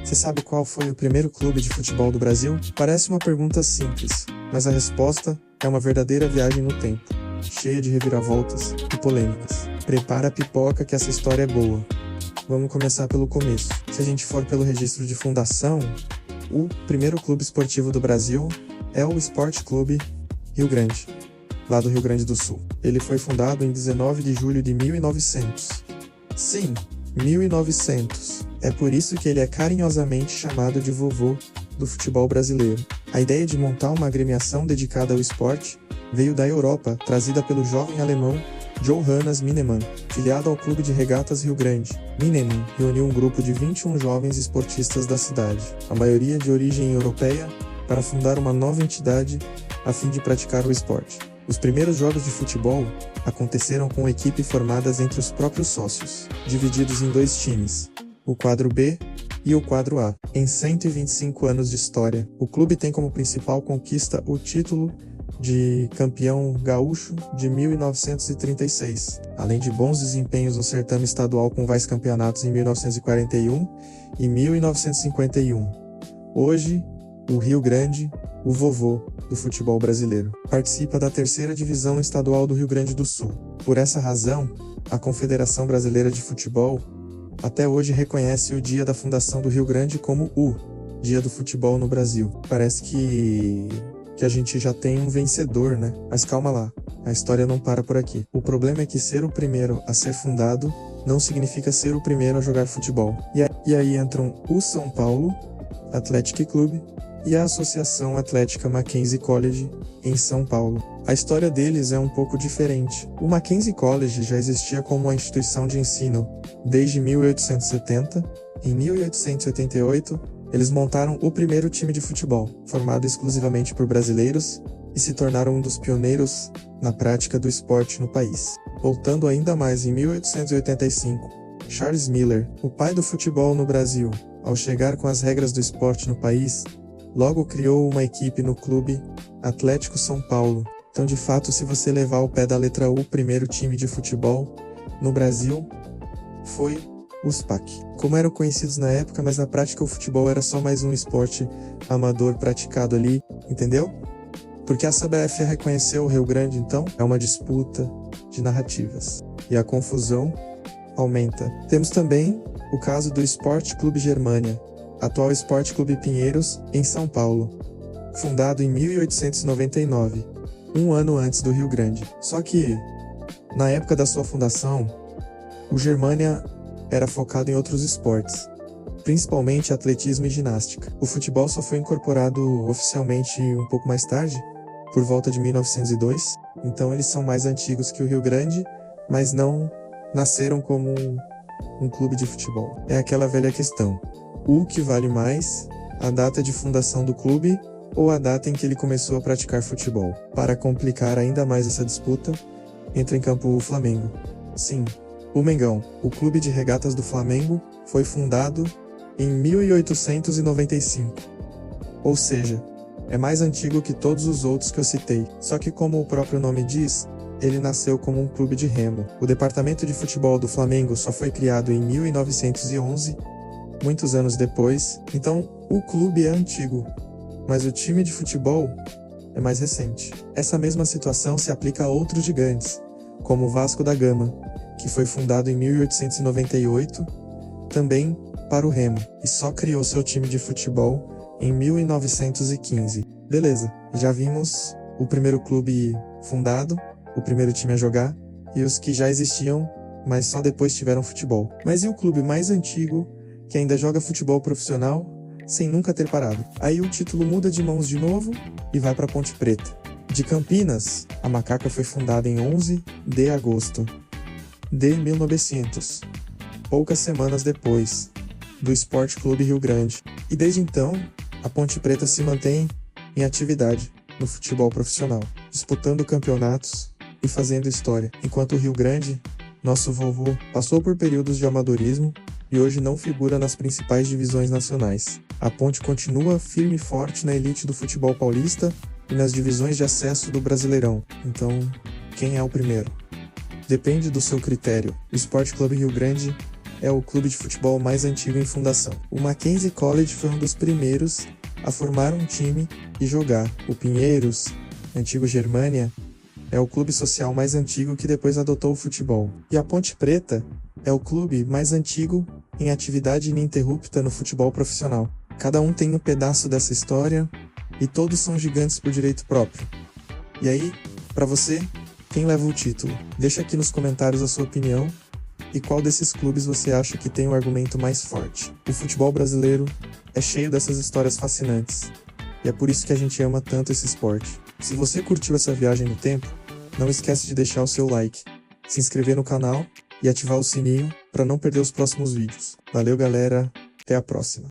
Você sabe qual foi o primeiro clube de futebol do Brasil? Parece uma pergunta simples, mas a resposta é uma verdadeira viagem no tempo, cheia de reviravoltas e polêmicas. Prepara a pipoca que essa história é boa. Vamos começar pelo começo. Se a gente for pelo registro de fundação, o primeiro clube esportivo do Brasil é o Esporte Clube Rio Grande, lá do Rio Grande do Sul. Ele foi fundado em 19 de julho de 1900. Sim, 1900. É por isso que ele é carinhosamente chamado de vovô do futebol brasileiro. A ideia de montar uma agremiação dedicada ao esporte veio da Europa, trazida pelo jovem alemão Johannes Minemann, filiado ao Clube de Regatas Rio Grande. Minemann reuniu um grupo de 21 jovens esportistas da cidade, a maioria de origem europeia, para fundar uma nova entidade a fim de praticar o esporte. Os primeiros jogos de futebol aconteceram com equipes formadas entre os próprios sócios, divididos em dois times, o quadro B e o quadro A. Em 125 anos de história, o clube tem como principal conquista o título de campeão gaúcho de 1936, além de bons desempenhos no certame estadual com vice-campeonatos em 1941 e 1951. Hoje, o Rio Grande, o vovô do futebol brasileiro, participa da terceira divisão estadual do Rio Grande do Sul. Por essa razão, a Confederação Brasileira de Futebol até hoje reconhece o dia da fundação do Rio Grande como o Dia do Futebol no Brasil. Parece que a gente já tem um vencedor, né? Mas calma lá, a história não para por aqui. O problema é que ser o primeiro a ser fundado não significa ser o primeiro a jogar futebol. E aí entram o São Paulo Athletic Club e a Associação Atlética Mackenzie College em São Paulo. A história deles é um pouco diferente. O Mackenzie College já existia como uma instituição de ensino desde 1870. Em 1888, eles montaram o primeiro time de futebol, formado exclusivamente por brasileiros, e se tornaram um dos pioneiros na prática do esporte no país. Voltando ainda mais, em 1885, Charles Miller, o pai do futebol no Brasil, ao chegar com as regras do esporte no país, logo criou uma equipe no Clube Atlético São Paulo. Então, de fato, se você levar ao pé da letra U, o primeiro time de futebol no Brasil foi os PAC. Como eram conhecidos na época, mas na prática o futebol era só mais um esporte amador praticado ali, entendeu? Porque a CBF reconheceu o Rio Grande, então, é uma disputa de narrativas. E a confusão aumenta. Temos também o caso do Esporte Clube Germânia, atual Esporte Clube Pinheiros, em São Paulo, fundado em 1899, um ano antes do Rio Grande. Só que, na época da sua fundação, o Germânia era focado em outros esportes, principalmente atletismo e ginástica. O futebol só foi incorporado oficialmente um pouco mais tarde, por volta de 1902, então eles são mais antigos que o Rio Grande, mas não nasceram como um clube de futebol. É aquela velha questão: o que vale mais, a data de fundação do clube ou a data em que ele começou a praticar futebol? Para complicar ainda mais essa disputa, entra em campo o Flamengo. Sim, o Mengão, o clube de regatas do Flamengo, foi fundado em 1895. Ou seja, é mais antigo que todos os outros que eu citei. Só que, como o próprio nome diz, ele nasceu como um clube de remo. O departamento de futebol do Flamengo só foi criado em 1911, muitos anos depois. Então, o clube é antigo, mas o time de futebol é mais recente. Essa mesma situação se aplica a outros gigantes, como o Vasco da Gama, que foi fundado em 1898, também para o remo, e só criou seu time de futebol em 1915. Beleza, já vimos o primeiro clube fundado, o primeiro time a jogar, e os que já existiam, mas só depois tiveram futebol. Mas e o clube mais antigo, que ainda joga futebol profissional, sem nunca ter parado? Aí o título muda de mãos de novo e vai para Ponte Preta. De Campinas, a Macaca foi fundada em 11 de agosto de 1900, poucas semanas depois do Esporte Clube Rio Grande. E desde então, a Ponte Preta se mantém em atividade no futebol profissional, disputando campeonatos e fazendo história, enquanto o Rio Grande, nosso vovô, passou por períodos de amadorismo e hoje não figura nas principais divisões nacionais. A Ponte continua firme e forte na elite do futebol paulista e nas divisões de acesso do Brasileirão. Então, quem é o primeiro? Depende do seu critério. O Esporte Clube Rio Grande é o clube de futebol mais antigo em fundação. O Mackenzie College foi um dos primeiros a formar um time e jogar. O Pinheiros, antigo Germânia, é o clube social mais antigo que depois adotou o futebol. E a Ponte Preta é o clube mais antigo em atividade ininterrupta no futebol profissional. Cada um tem um pedaço dessa história e todos são gigantes por direito próprio. E aí, para você, quem leva o título? Deixa aqui nos comentários a sua opinião e qual desses clubes você acha que tem o argumento mais forte. O futebol brasileiro é cheio dessas histórias fascinantes e é por isso que a gente ama tanto esse esporte. Se você curtiu essa viagem no tempo, não esquece de deixar o seu like, se inscrever no canal e ativar o sininho para não perder os próximos vídeos. Valeu, galera, até a próxima.